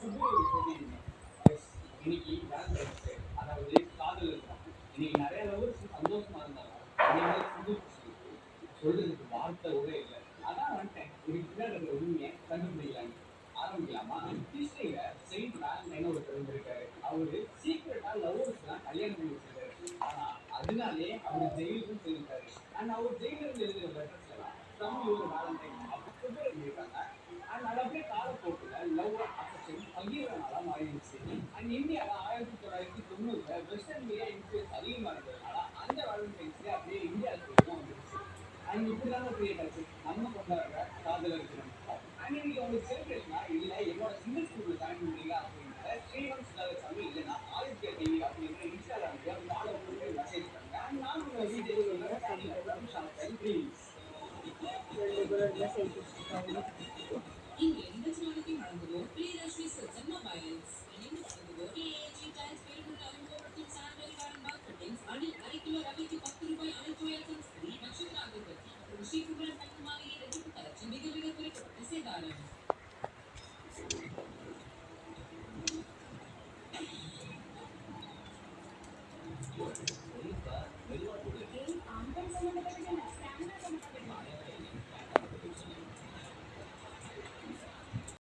S. இன்னைக்கு Valentine's டே. அதாவது காதலர் தினம். இன்னைக்கு நெறைய லவ்வர்ஸ் சந்தோஷமா இருந்தாலும், இன்னைக்கு சந்தோஷத்துக்கு சொல்றதுக்கு வார்த்தை கூட இல்ல. அதான் வந்துட்டேன். இதுக்கு பின்னாடி இருக்கிற உண்மைய கண்டுபிடிக்கலான்னு. ஆரம்பிக்கலாமா? ஹிஸ்டரியில செயின்ட் வேலண்டைன்னு ஒருத்தர் இருந்திருக்காரு. அவரு சீக்ரெட்டா லவ்வர்ஸ்லாம் கல்யாணம் பண்ணி வச்சிருக்காரு. ஆனா, அதனாலயே அவரு ஜெயிலுக்கும் போயிருக்காரு. அண்ட் அவர் ஜெயில்ல இருந்து எழுதின லெட்டர்ஸ் எல்லாம் ஃப்ரம் யுவர் வேலண்டைன் அப்படின்னு எழுதியிருக்காங்க. அண்ட் அது அப்படியே காலப்போக்குல லவ்